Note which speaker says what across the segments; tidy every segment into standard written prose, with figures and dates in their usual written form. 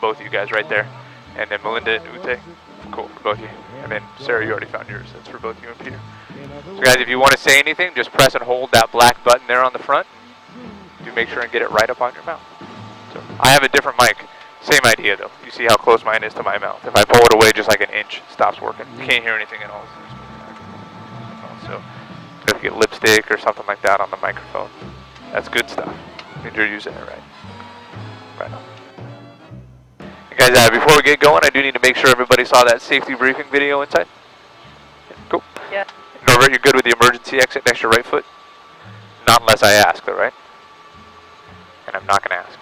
Speaker 1: both of you guys right there. And then Melinda and Ute, cool, for both of you. And then Sarah, you already found yours. That's for both you and Peter. So guys, if you want to say anything, just press and hold that black button there on the front. Do make sure and get it right up on your mouth. So I have a different mic. Same idea though. You see how close mine is to my mouth. If I pull it away just like an inch, it stops working. You can't hear anything at all. So if you get lipstick or something like that on the microphone, that's good stuff. Means you're using it right. Right on. Hey guys, before we get going, I do need to make sure everybody saw that safety briefing video inside. Yeah, cool.
Speaker 2: Yeah.
Speaker 1: Norbert, you're good with the emergency exit next to your right foot? Not unless I ask, though, right? And I'm not going to ask.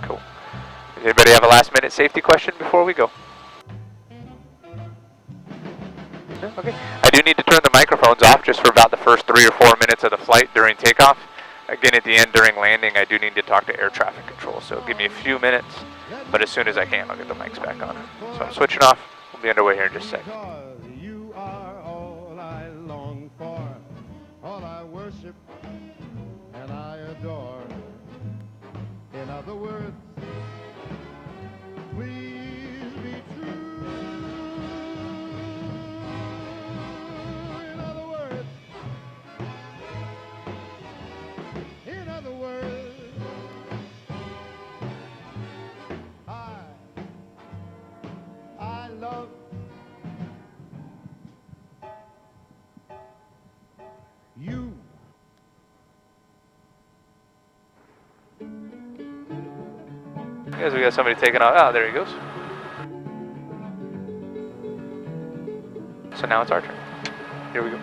Speaker 1: Cool. Does anybody have a last minute safety question before we go? No? Okay. I do need to turn the microphones off just for about the first 3 or 4 minutes of the flight during takeoff. Again, at the end during landing, I do need to talk to air traffic control, so give me a few minutes, but as soon as I can, I'll get the mics back on. So I'm switching off. We'll be underway here in just a second.
Speaker 3: You are all I long for, all I worship and I adore. In other words, please be true. In other words, I love you.
Speaker 1: Guys, we got somebody taking off. Oh, there he goes. So now it's our turn. Here we go.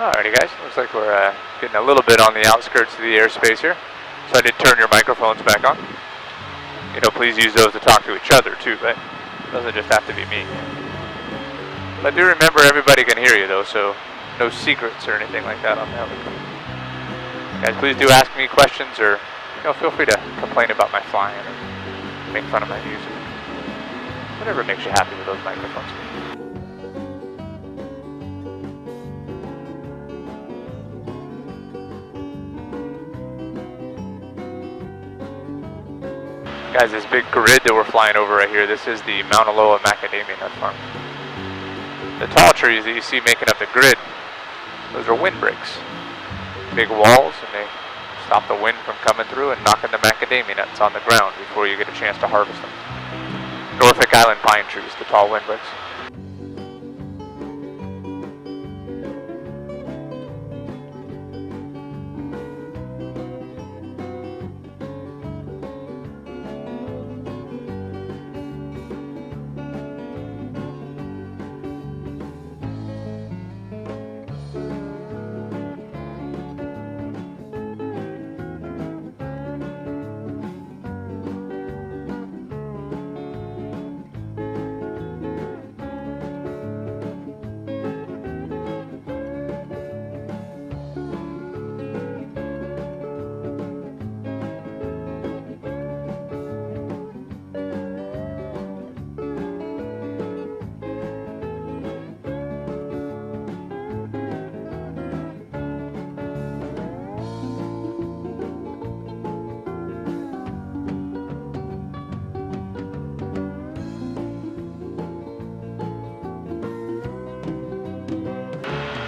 Speaker 1: Alrighty guys, looks like we're getting a little bit on the outskirts of the airspace here. So I did turn your microphones back on. You know, please use those to talk to each other too, but it doesn't just have to be me. But do remember everybody can hear you though, so no secrets or anything like that on the helicopter. Guys, please do ask me questions or, you know, feel free to complain about my flying or make fun of my music. Whatever makes you happy with those microphones. Guys, this big grid that we're flying over right here, this is the Mauna Loa macadamia nut farm. The tall trees that you see making up the grid, those are windbreaks. Big walls, and they stop the wind from coming through and knocking the macadamia nuts on the ground before you get a chance to harvest them. Norfolk Island pine trees, the tall windbreaks.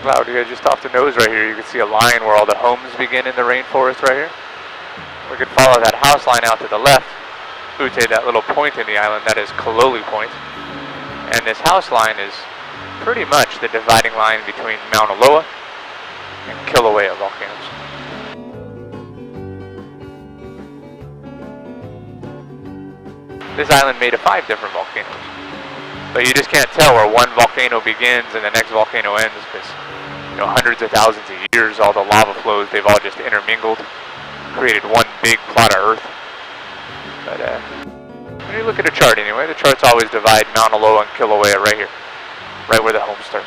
Speaker 1: cloud here just off the nose right here. You can see a line where all the homes begin in the rainforest right here. We could follow that house line out to the left. Ute, that little point in the island, that is Kaloli Point. And this house line is pretty much the dividing line between Mauna Loa and Kilauea volcanoes. This island made of 5 different volcanoes. But you just can't tell where one volcano begins and the next volcano ends because, hundreds of thousands of years, all the lava flows, they've all just intermingled, created one big plot of earth. But when you look at a chart anyway, the charts always divide Mauna Loa and Kilauea right here, right where the homes start.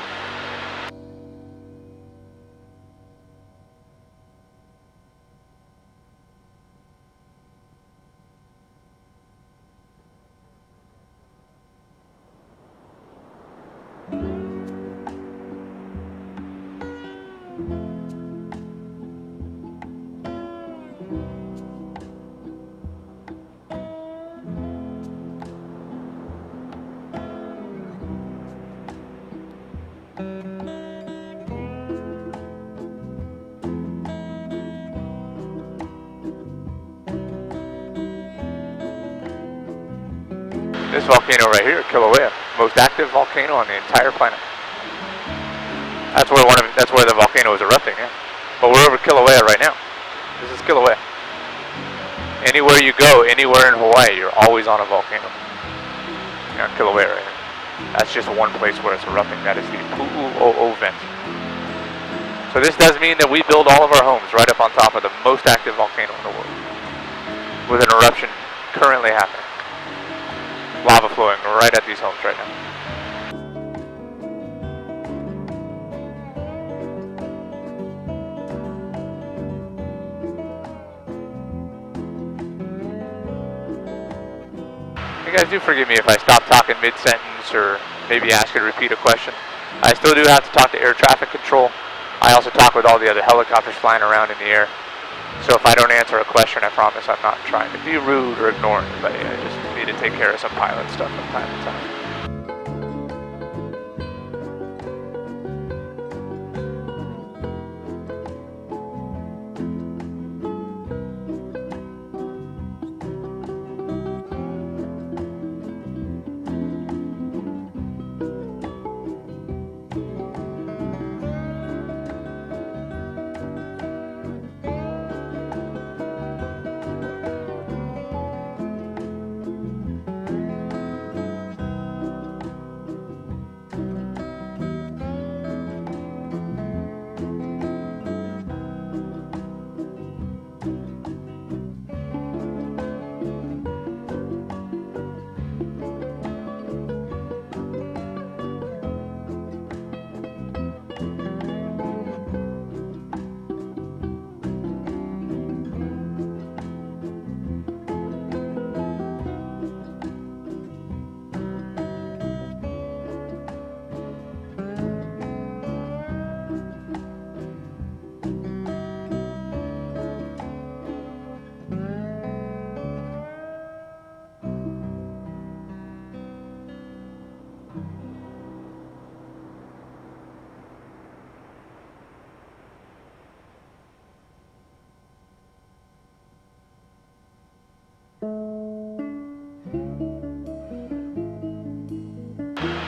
Speaker 1: This volcano right here, Kilauea, most active volcano on the entire planet. That's where the volcano is erupting, yeah. But we're over Kilauea right now. This is Kilauea. Anywhere you go, anywhere in Hawaii, you're always on a volcano. Kilauea right here. That's just one place where it's erupting. That is the Pu'u'o'o vent. So this does mean that we build all of our homes right up on top of the most active volcano in the world, with an eruption currently happening. Lava flowing right at these homes right now. You guys do forgive me if I stop talking mid-sentence or maybe ask you to repeat a question. I still do have to talk to air traffic control. I also talk with all the other helicopters flying around in the air. So if I don't answer a question, I promise I'm not trying to be rude or ignore anybody. I just need to take care of some pilot stuff from time to time.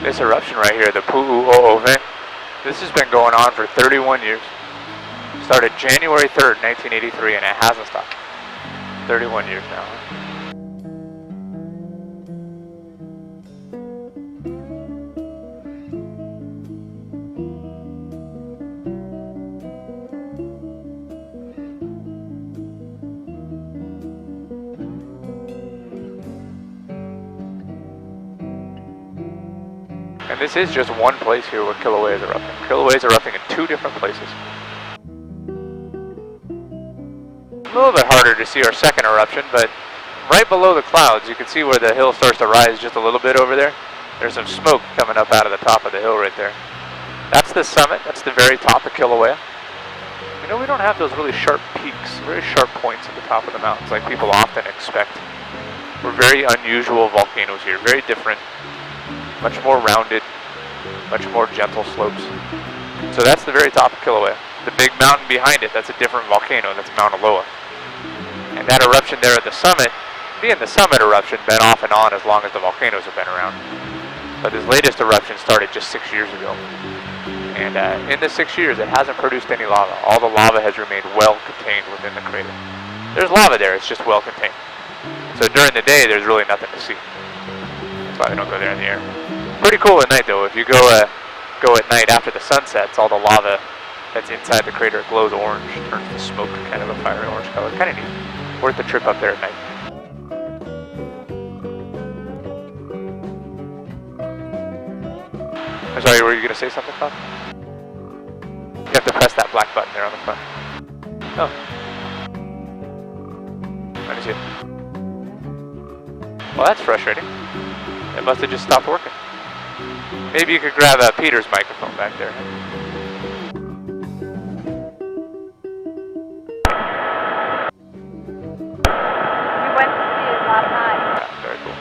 Speaker 1: This eruption right here, the Pu'u'o'o vent, this has been going on for 31 years. Started January 3rd, 1983, and it hasn't stopped. 31 years now. And this is just one place here where Kilauea is erupting. Kilauea is erupting in 2 different places. A little bit harder to see our second eruption, but right below the clouds, you can see where the hill starts to rise just a little bit over there. There's some smoke coming up out of the top of the hill right there. That's the summit. That's the very top of Kilauea. We don't have those really sharp peaks, very sharp points at the top of the mountains like people often expect. We're very unusual volcanoes here, very different. Much more rounded, much more gentle slopes. So that's the very top of Kilauea. The big mountain behind it, that's a different volcano, that's Mauna Loa. And that eruption there at the summit, being the summit eruption, been off and on as long as the volcanoes have been around. But this latest eruption started just 6 years ago. And in the 6 years, it hasn't produced any lava. All the lava has remained well contained within the crater. There's lava there, it's just well contained. So during the day, there's really nothing to see. That's why we don't go there in the air. Pretty cool at night though. If you go at night after the sun sets, all the lava that's inside the crater glows orange, turns to smoke, kind of a fiery orange color. Kind of neat. Worth the trip up there at night. I'm sorry, were you going to say something, Bob? You have to press that black button there on the front. Oh. Let me see. Well, that's frustrating. It must have just stopped working. Maybe you could grab Peter's microphone back there.
Speaker 2: We went to see it last night.
Speaker 1: Yeah, very cool.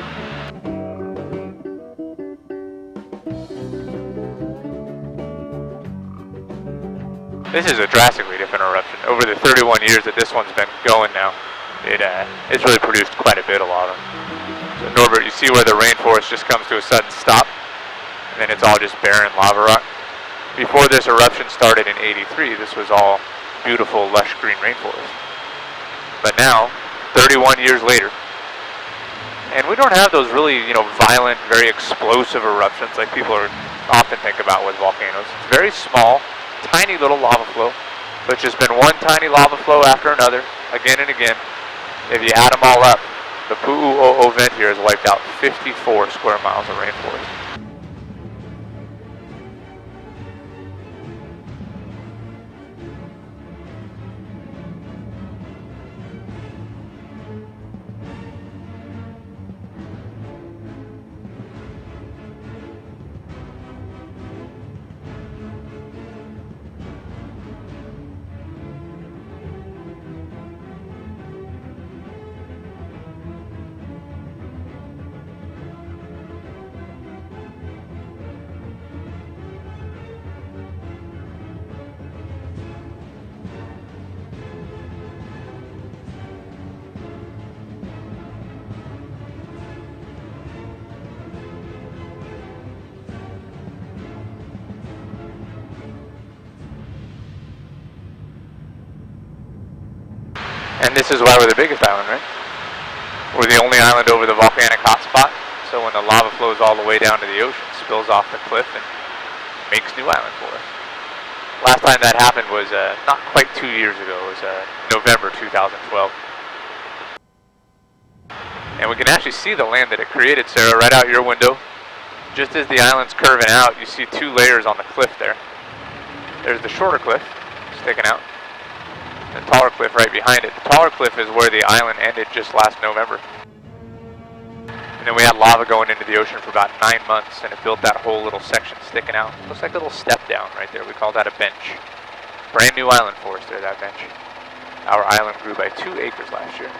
Speaker 1: This is a drastically different eruption. Over the 31 years that this one's been going now, it's really produced quite a bit of lava. So Norbert, you see where the rainforest just comes to a sudden stop? And then it's all just barren lava rock. Before this eruption started in '83, this was all beautiful, lush green rainforest. But now, 31 years later, and we don't have those really, violent, very explosive eruptions like people often think about with volcanoes. It's very small, tiny little lava flow, but it's just been one tiny lava flow after another, again and again. If you add them all up, the Pu'u'o'o vent here has wiped out 54 square miles of rainforest. And this is why we're the biggest island, right? We're the only island over the volcanic hotspot, so when the lava flows all the way down to the ocean, spills off the cliff and makes new island for us. Last time that happened was not quite 2 years ago. It was November 2012. And we can actually see the land that it created, Sarah, right out your window. Just as the island's curving out, you see two layers on the cliff there. There's the shorter cliff sticking out. The taller cliff right behind it. The taller cliff is where the island ended just last November. And then we had lava going into the ocean for about 9 months, and it built that whole little section sticking out. Looks like a little step down right there. We call that a bench. Brand new island for us there, that bench. Our island grew by 2 acres last year.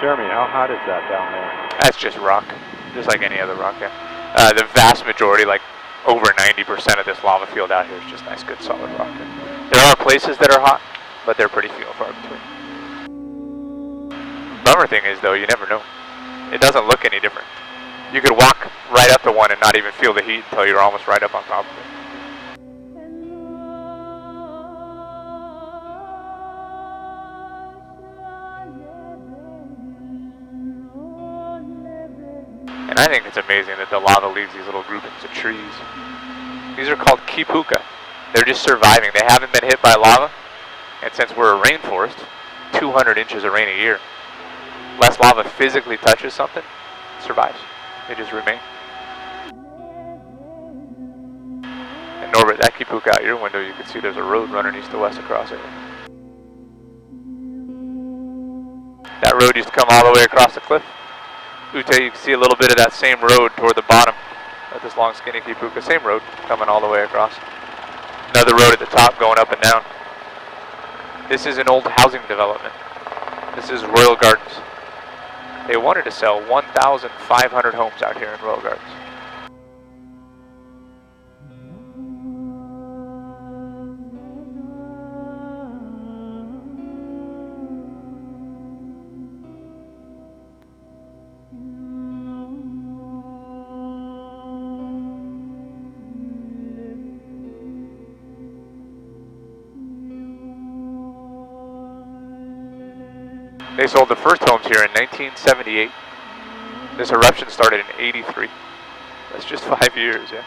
Speaker 4: Jeremy, how hot is that down there?
Speaker 1: That's just rock, just like any other rock, yeah. The vast majority, like over 90% of this lava field out here is just nice, good, solid rock. There are places that are hot, but they're pretty few and far between. Bummer thing is, though, you never know. It doesn't look any different. You could walk right up to one and not even feel the heat until you're almost right up on top of it. And I think it's amazing that the lava leaves these little groupings of trees. These are called kipuka. They're just surviving. They haven't been hit by lava. And since we're a rainforest, 200 inches of rain a year. less lava physically touches something, it survives. They just remain. And Norbert, that Kipuka out your window, you can see there's a road running east to west across it. That road used to come all the way across the cliff. Ute, you can see a little bit of that same road toward the bottom of this long skinny Kipuka. Same road coming all the way across. Another road at the top going up and down. This is an old housing development. This is Royal Gardens. They wanted to sell 1,500 homes out here in Royal Gardens. They sold the first homes here in 1978. This eruption started in 83. That's just 5 years, yeah.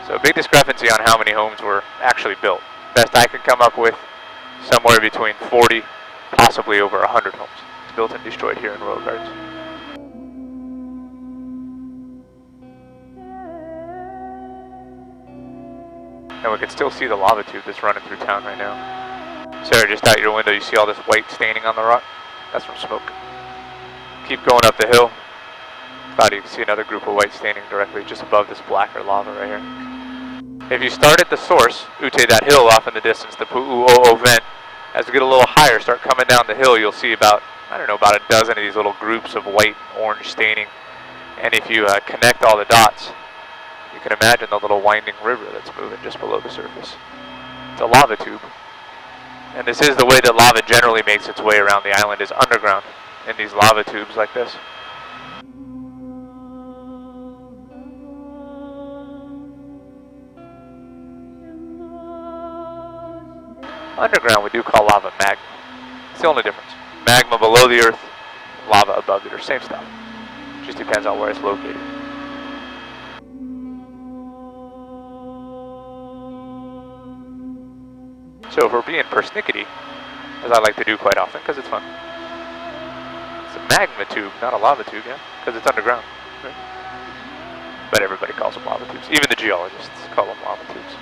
Speaker 1: So a big discrepancy on how many homes were actually built. Best I can come up with, somewhere between 40, possibly over 100 homes built and destroyed here in Royal Gardens. And we can still see the lava tube that's running through town right now. Sarah, just out your window, you see all this white staining on the rock? That's from smoke. Keep going up the hill. Thought you can see another group of white staining directly just above this blacker lava right here. If you start at the source, Ute, that hill off in the distance, the Pu'u'o'o vent, as we get a little higher, start coming down the hill, you'll see about, I don't know, about a dozen of these little groups of white and orange staining. And if you connect all the dots, you can imagine the little winding river that's moving just below the surface. It's a lava tube. And this is the way that lava generally makes its way around the island, is underground in these lava tubes like this. Underground we do call lava magma. It's the only difference. Magma below the earth, lava above the earth, same stuff. Just depends on where it's located. So if we're being persnickety, as I like to do quite often, because it's fun, it's a magma tube, not a lava tube, yeah? Because it's underground, right? But everybody calls them lava tubes. Even the geologists call them lava tubes.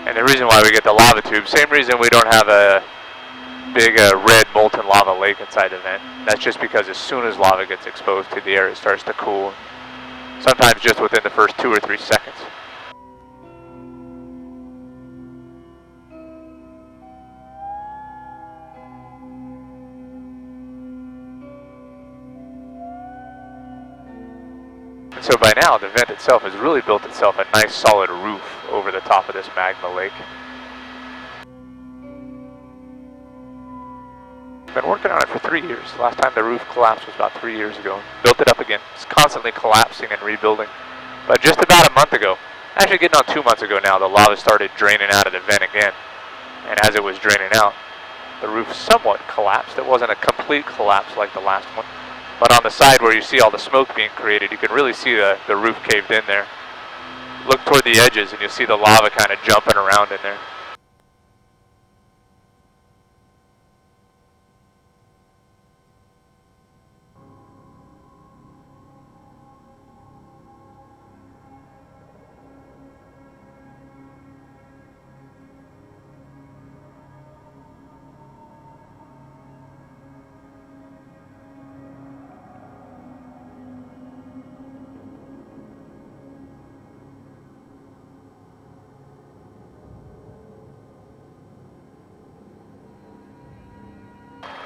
Speaker 1: And the reason why we get the lava tube, same reason we don't have a big red molten lava lake inside the vent. That's just because as soon as lava gets exposed to the air, it starts to cool. Sometimes just within the first 2 or 3 seconds. And so by now, the vent itself has really built itself a nice solid roof over the top of this magma lake. Been working on it for 3 years. Last time the roof collapsed was about 3 years ago. Built it up again. It's constantly collapsing and rebuilding. But just about a month ago, actually getting on 2 months ago now, the lava started draining out of the vent again. And as it was draining out, the roof somewhat collapsed. It wasn't a complete collapse like the last one. But on the side where you see all the smoke being created, you can really see the roof caved in there. Look toward the edges and you'll see the lava kind of jumping around in there.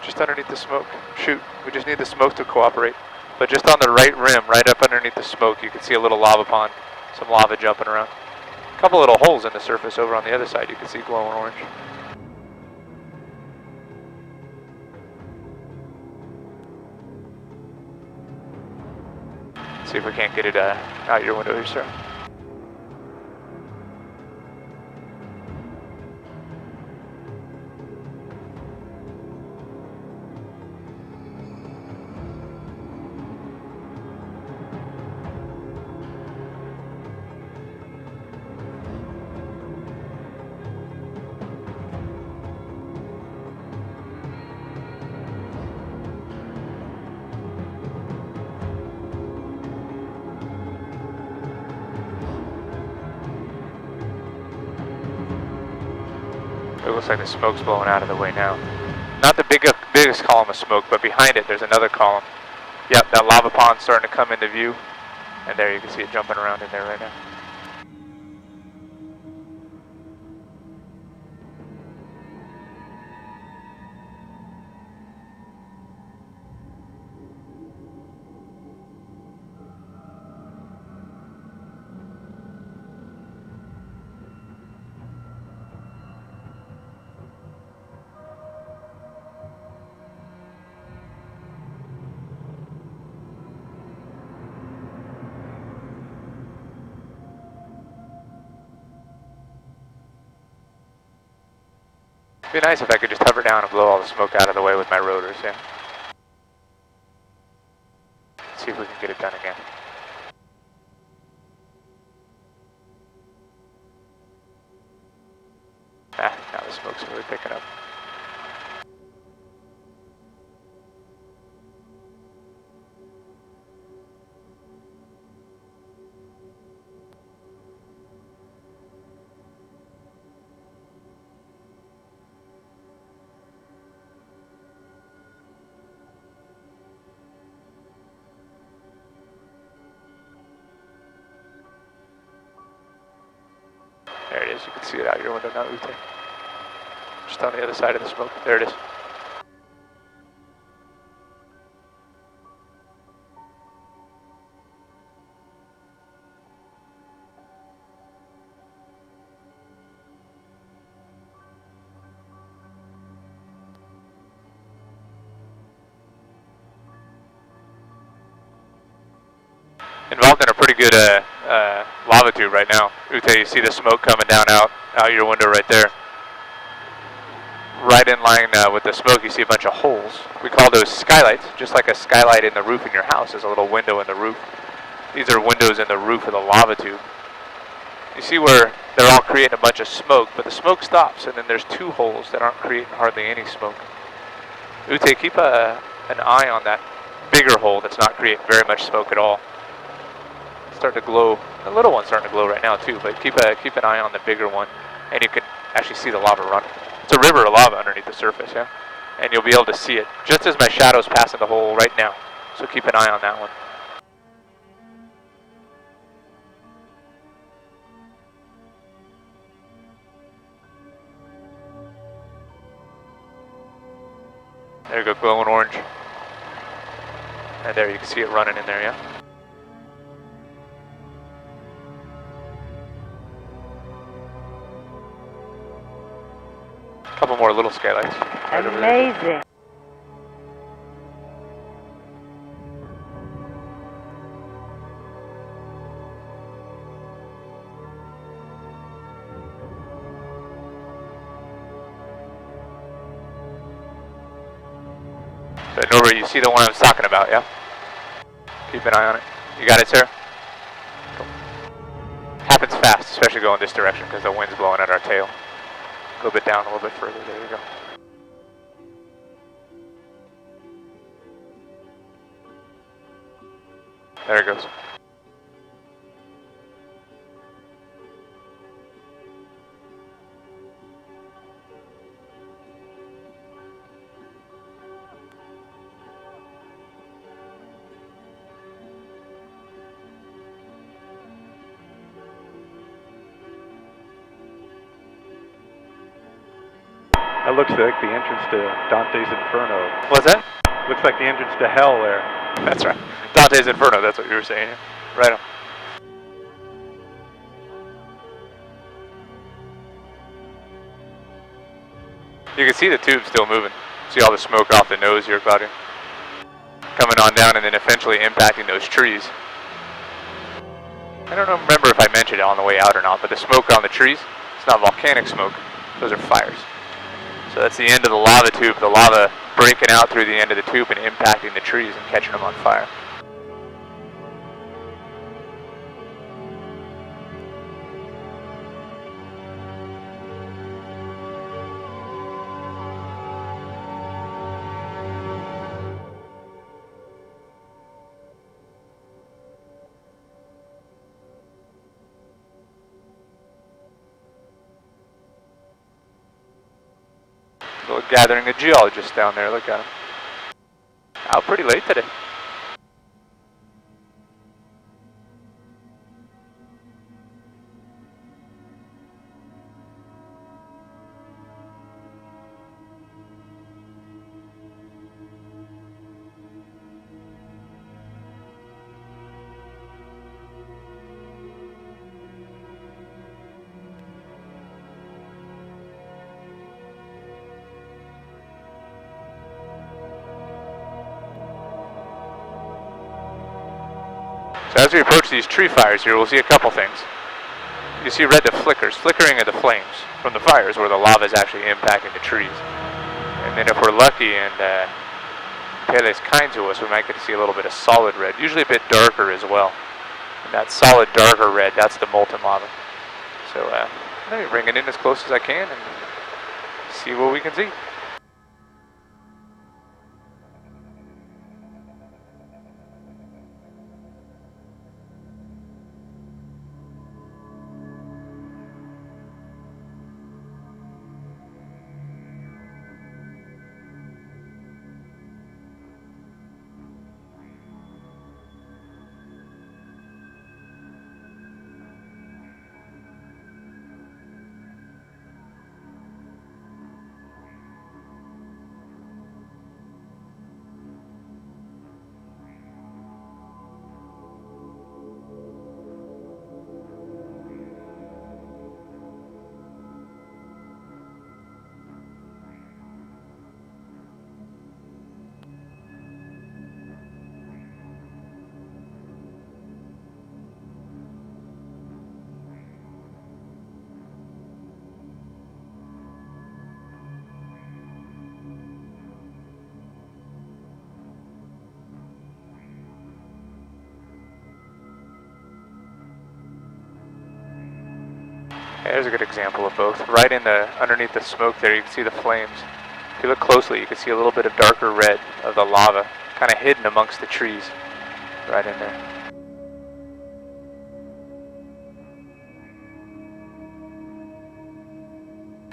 Speaker 1: Just underneath the smoke. Shoot, we just need the smoke to cooperate. But just on the right rim, right up underneath the smoke, you can see a little lava pond. Some lava jumping around. A couple little holes in the surface over on the other side you can see glowing orange. See if we can't get it out your window here, sir. It looks like the smoke's blowing out of the way now. Not the biggest column of smoke, but behind it there's another column. Yep, that lava pond's starting to come into view. And there you can see it jumping around in there right now. It'd be nice if I could just hover down and blow all the smoke out of the way with my rotors, yeah. Let's see if we can get it done again. Ah, now the smoke's really picking up. There it is, you can see it out your window now, Ute. Just on the other side of the smoke, there it is. Involved in a pretty good lava tube right now. Ute, you see the smoke coming down out your window right there. Right in line with the smoke, you see a bunch of holes. We call those skylights, just like a skylight in the roof in your house is a little window in the roof. These are windows in the roof of the lava tube. You see where they're all creating a bunch of smoke, but the smoke stops, and then there's two holes that aren't creating hardly any smoke. Ute, keep an eye on that bigger hole that's not creating very much smoke at all. Starting to glow. The little one's starting to glow right now too, but keep an eye on the bigger one, and you can actually see the lava running. It's a river of lava underneath the surface, yeah? And you'll be able to see it just as my shadow's passing the hole right now. So keep an eye on that one. There you go, glowing orange. And there you can see it running in there, yeah? A couple more little skylights. Right over there.
Speaker 2: Amazing.
Speaker 1: So Norbert, you see the one I was talking about, yeah? Keep an eye on it. You got it, Sarah? Cool. Happens fast, especially going this direction because the wind's blowing at our tail. A little bit down, a little bit further. There you go. There it goes.
Speaker 4: That looks like the entrance to Dante's Inferno.
Speaker 1: What's that?
Speaker 4: Looks like the entrance to hell there.
Speaker 1: That's right. Dante's Inferno, that's what you were saying. Right on. You can see the tube still moving. See all the smoke off the nose here, Claudia. Coming on down and then eventually impacting those trees. I don't remember if I mentioned it on the way out or not, but the smoke on the trees, it's not volcanic smoke. Those are fires. So that's the end of the lava tube, the lava breaking out through the end of the tube and impacting the trees and catching them on fire. Little gathering of geologists down there. Look at them. Out pretty late today. So as we approach these tree fires here, we'll see a couple things. You see red, the flickering of the flames from the fires where the lava is actually impacting the trees. And then if we're lucky and Pele is kind to us, we might get to see a little bit of solid red, usually a bit darker as well. And that solid darker red, that's the molten lava. So let me bring it in as close as I can and see what we can see. There's a good example of both. Right in the underneath the smoke there, you can see the flames. If you look closely, you can see a little bit of darker red of the lava, kind of hidden amongst the trees, right in there.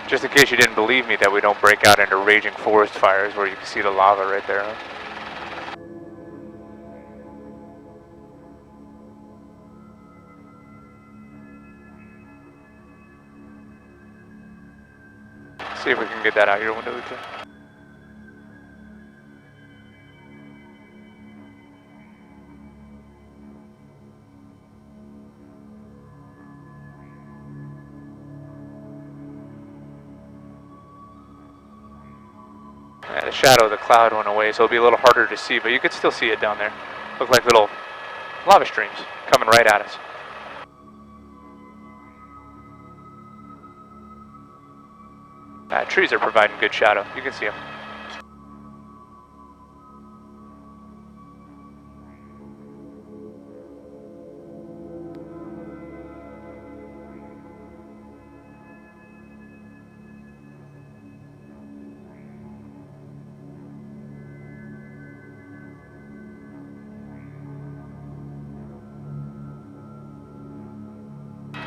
Speaker 1: Just in case you didn't believe me that we don't break out into raging forest fires where you can see the lava right there. Huh? See if we can get that out your window, Lieutenant. Yeah, the shadow of the cloud went away, so it'll be a little harder to see, but you could still see it down there. Look like little lava streams coming right at us. Trees are providing good shadow. You can see them.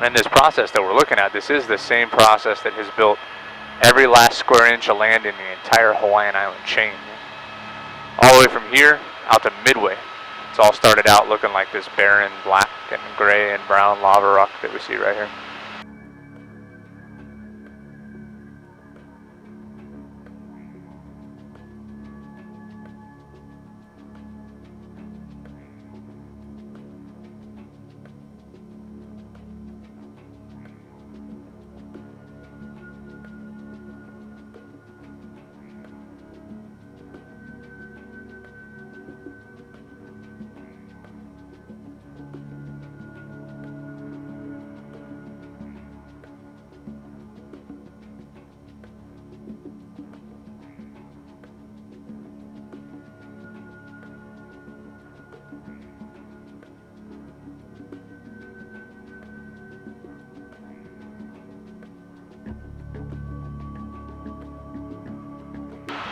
Speaker 1: And this process that we're looking at, this is the same process that has built every last square inch of land in the entire Hawaiian Island chain. All the way from here out to Midway. It's all started out looking like this barren black and gray and brown lava rock that we see right here.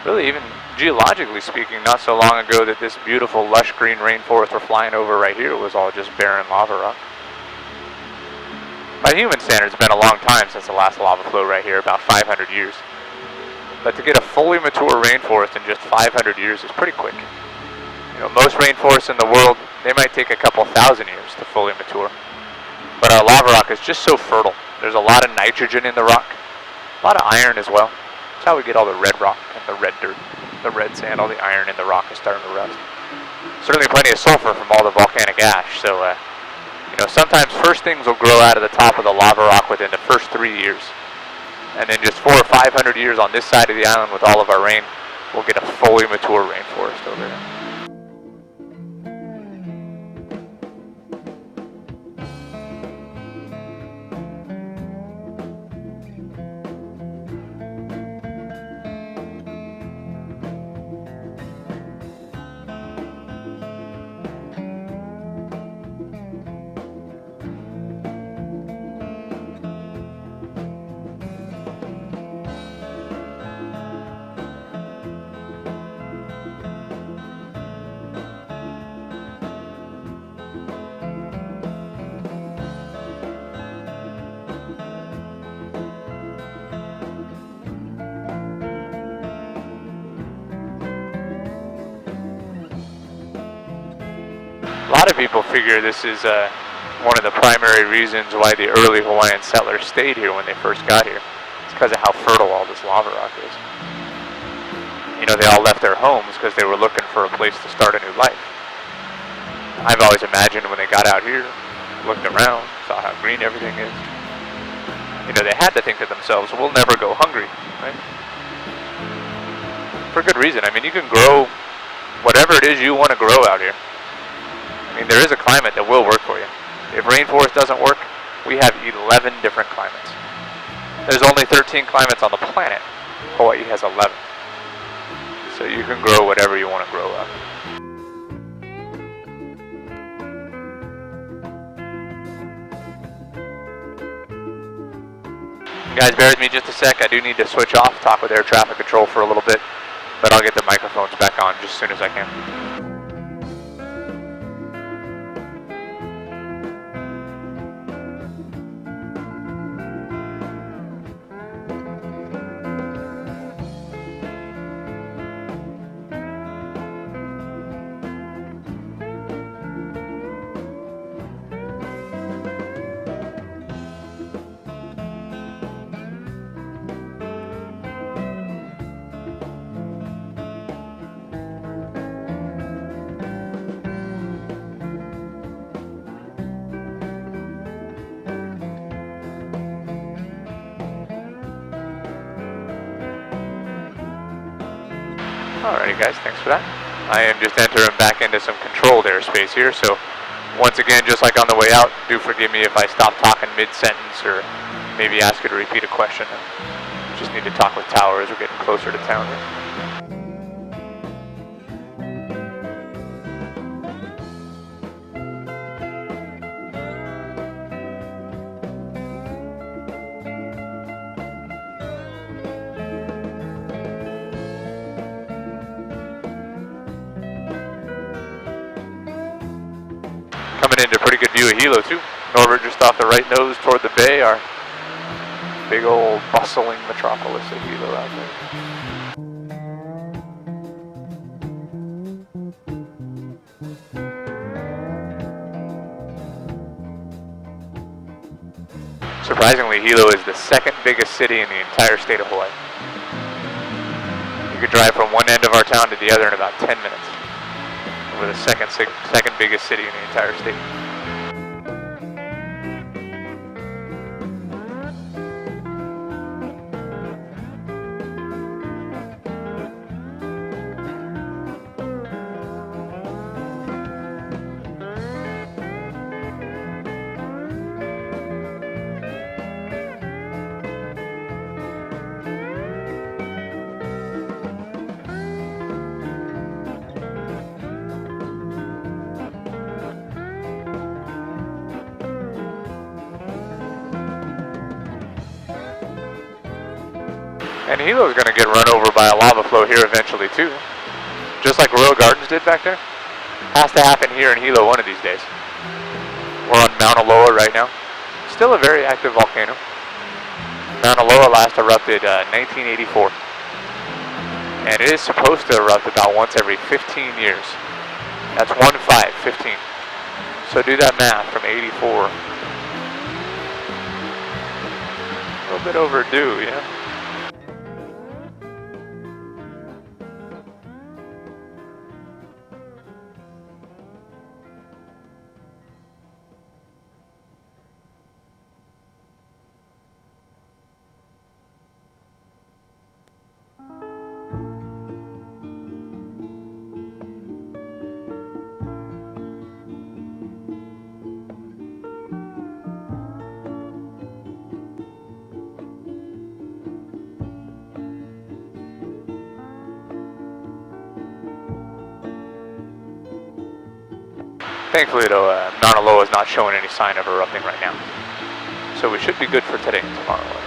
Speaker 1: Really, even geologically speaking, not so long ago that this beautiful lush green rainforest we're flying over right here was all just barren lava rock. By human standards, it's been a long time since the last lava flow right here, about 500 years. But to get a fully mature rainforest in just 500 years is pretty quick. You know, most rainforests in the world, they might take a couple thousand years to fully mature. But our lava rock is just so fertile. There's a lot of nitrogen in the rock, a lot of iron as well. That's how we get all the red rock and the red dirt, the red sand. All the iron in the rock is starting to rust. Certainly plenty of sulfur from all the volcanic ash. So, you know, sometimes first things will grow out of the top of the lava rock within the first 3 years. And then just 400 or 500 years on this side of the island with all of our rain, we'll get a fully mature rainforest over there. A lot of people figure this is one of the primary reasons why the early Hawaiian settlers stayed here when they first got here. It's because of how fertile all this lava rock is. You know, they all left their homes because they were looking for a place to start a new life. I've always imagined when they got out here, looked around, saw how green everything is, you know, they had to think to themselves, we'll never go hungry, right? For good reason. I mean, you can grow whatever it is you want to grow out here. I mean, there is a climate that will work for you. If rainforest doesn't work, we have 11 different climates. There's only 13 climates on the planet. Hawaii has 11. So you can grow whatever you want to grow out. You guys, bear with me just a sec. I do need to switch off, talk with air traffic control for a little bit, but I'll get the microphones back on just as soon as I can. Alrighty guys, thanks for that. I am just entering back into some controlled airspace here, so once again, just like on the way out, do forgive me if I stop talking mid-sentence or maybe ask you to repeat a question. I just need to talk with Tower as we're getting closer to town here. Coming into a pretty good view of Hilo too. Norbert just off the right nose toward the bay, our big old bustling metropolis of Hilo out there. Surprisingly, Hilo is the second biggest city in the entire state of Hawaii. You could drive from one end of our town to the other in about 10 minutes. We're the second biggest city in the entire state. And Hilo's going to get run over by a lava flow here eventually too. Just like Royal Gardens did back there. Has to happen here in Hilo one of these days. We're on Mauna Loa right now. Still a very active volcano. Mauna Loa last erupted 1984. And it is supposed to erupt about once every 15 years. That's 15. So do that math from 84. A little bit overdue, yeah. Thankfully, though, Mauna Loa is not showing any sign of erupting right now. So we should be good for today and tomorrow anyway.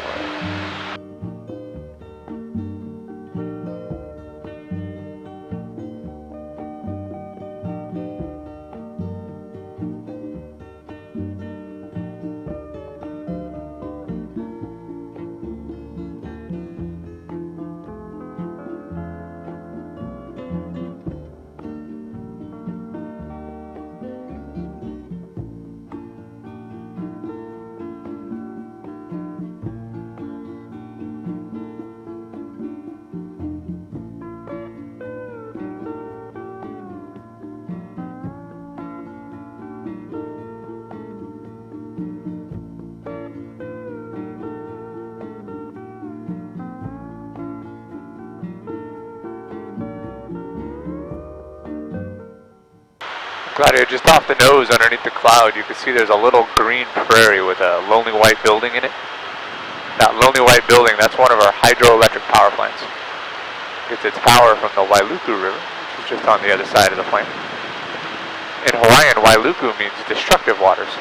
Speaker 1: Claudia, just off the nose underneath the cloud, you can see there's a little green prairie with a lonely white building in it. That lonely white building, that's one of our hydroelectric power plants. Gets its power from the Wailuku River, which is just on the other side of the plant. In Hawaiian, Wailuku means destructive waters.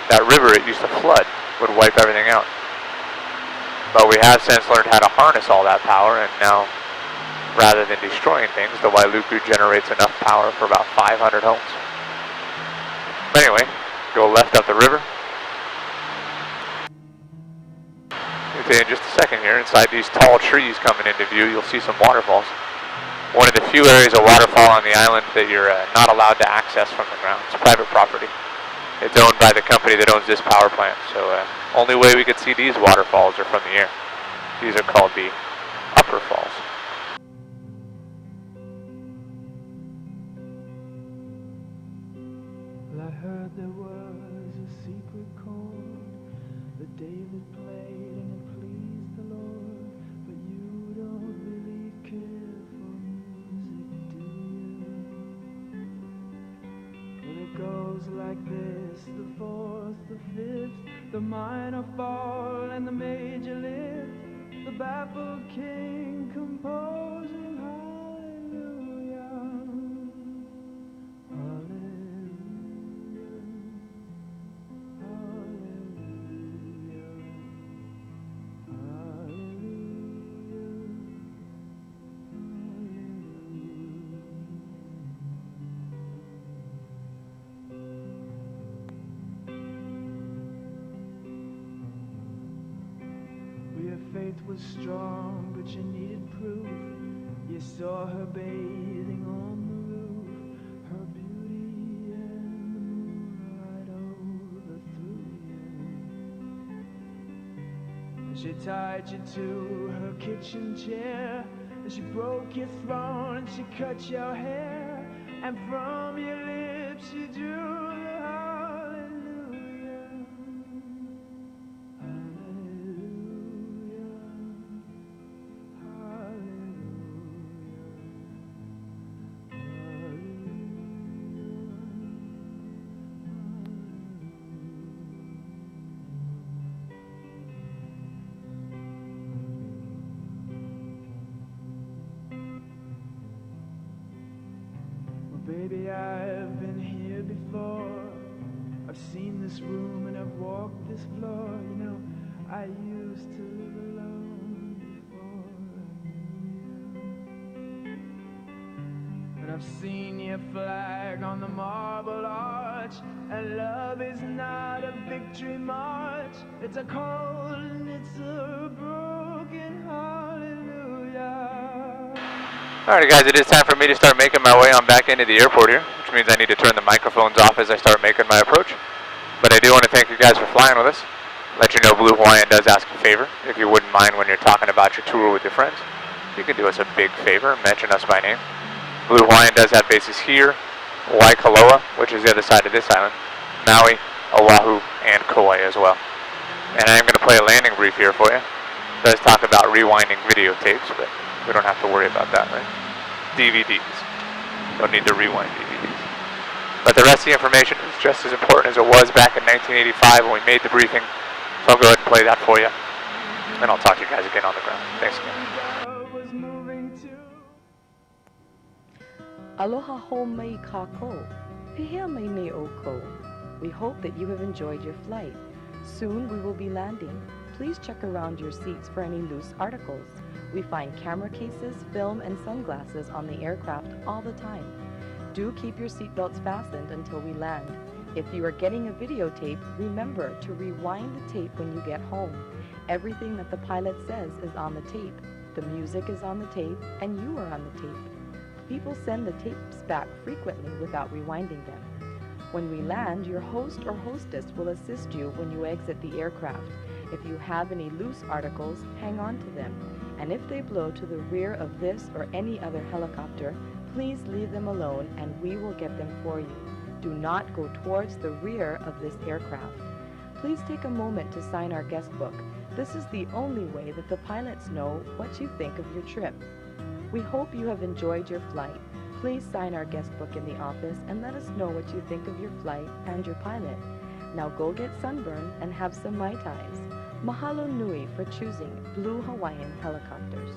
Speaker 1: That river it used to flood would wipe everything out. But we have since learned how to harness all that power, and now, rather than destroying things, the Wailuku generates enough power for about 500 homes. But anyway, go left up the river. In just a second here, inside these tall trees coming into view, you'll see some waterfalls. One of the few areas of waterfall on the island that you're not allowed to access from the ground. It's private property. It's owned by the company that owns this power plant, so only way we could see these waterfalls are from the air. These are called the upper falls.
Speaker 5: I heard there was a secret chord that David played and it pleased the Lord, but you don't really care for music, do you? Well, it goes like this: the fourth, the fifth, the minor fall and the major lift, the baffled king composing hallelujah, hallelujah. Faith was strong, but you needed proof. You saw her bathing on the roof, her beauty and the moonlight overthrew you. And she tied you to her kitchen chair, and she broke your throne, and she cut your hair, and from your lips she drew the hallelujah. Baby, I've been here before. I've seen this room and I've walked this floor. You know, I used to live alone before I knew you. And I've seen your flag on the marble arch. And love is not a victory march. It's a cold and it's a broken hallelujah.
Speaker 1: Alright guys, it is time for me to start making my way on back into the airport here, which means I need to turn the microphones off as I start making my approach. But I do want to thank you guys for flying with us. Let you know Blue Hawaiian does ask a favor. If you wouldn't mind when you're talking about your tour with your friends, you can do us a big favor and mention us by name. Blue Hawaiian does have bases here, Waikoloa, which is the other side of this island, Maui, Oahu, and Kauai as well. And I am going to play a landing brief here for you. It does talk about rewinding videotapes, but we don't have to worry about that, right? DVDs. Don't need to rewind DVDs. But the rest of the information is just as important as it was back in 1985 when we made the briefing. So I'll go ahead and play that for you. And I'll talk to you guys again on the ground. Thanks again.
Speaker 6: Aloha ho mai kako, pihea mai ne oko. We hope that you have enjoyed your flight. Soon we will be landing. Please check around your seats for any loose articles. We find camera cases, film, and sunglasses on the aircraft all the time. Do keep your seatbelts fastened until we land. If you are getting a videotape, remember to rewind the tape when you get home. Everything that the pilot says is on the tape. The music is on the tape, and you are on the tape. People send the tapes back frequently without rewinding them. When we land, your host or hostess will assist you when you exit the aircraft. If you have any loose articles, hang on to them. And if they blow to the rear of this or any other helicopter, please leave them alone and we will get them for you. Do not go towards the rear of this aircraft. Please take a moment to sign our guest book. This is the only way that the pilots know what you think of your trip. We hope you have enjoyed your flight. Please sign our guest book in the office and let us know what you think of your flight and your pilot. Now go get sunburned and have some Mai Tais. Mahalo nui for choosing Blue Hawaiian Helicopters.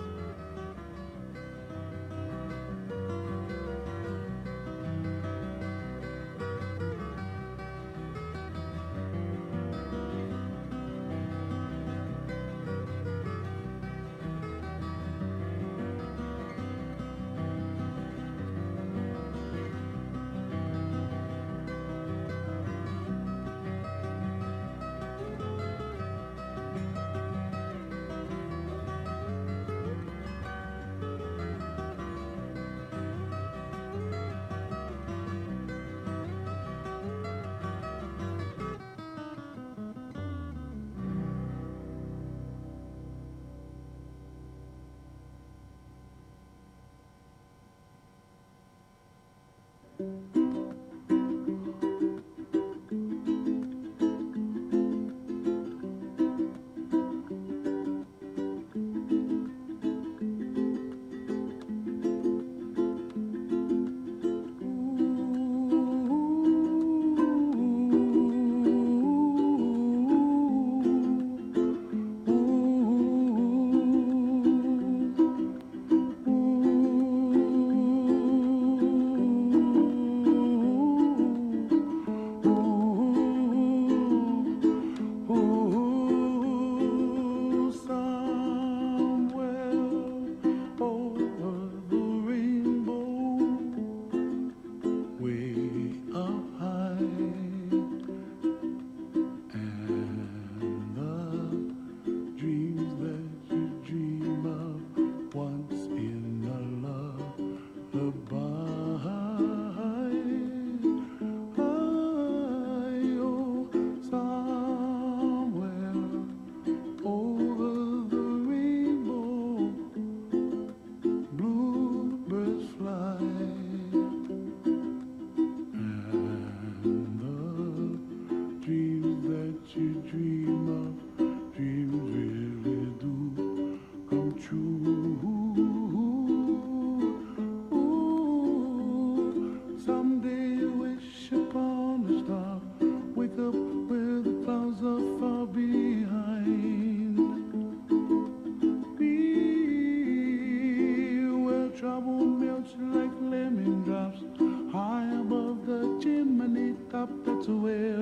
Speaker 3: That's where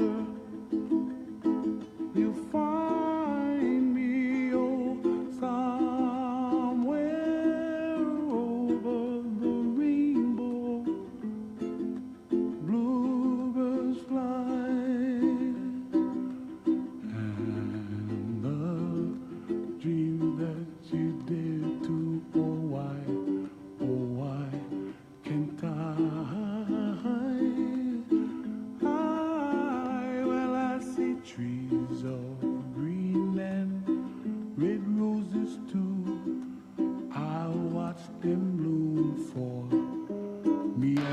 Speaker 3: you find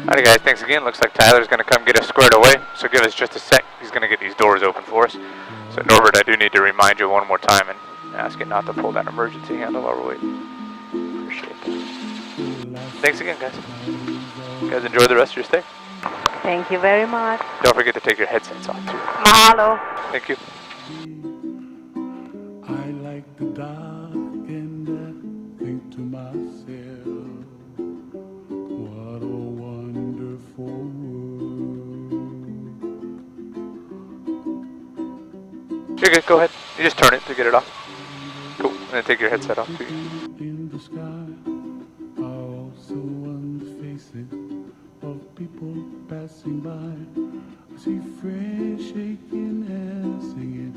Speaker 1: Alright guys, thanks again. Looks like Tyler's going to come get us squared away, so give us just a sec. He's going to get these doors open for us. So Norbert, I do need to remind you one more time and ask you not to pull that emergency handle while we're waiting. Appreciate that. Thanks again, guys. You guys enjoy the rest of your stay.
Speaker 2: Thank you very much.
Speaker 1: Don't forget to take your headsets off too.
Speaker 2: Mahalo.
Speaker 1: Thank you.
Speaker 3: I like the dark and I think to myself, what a wonderful world.
Speaker 1: You're good, go ahead. You just turn it to get it off. Cool, and then take your headset off too.
Speaker 3: In the sky are also on the faces of people passing by. I see friends shaking hands, singing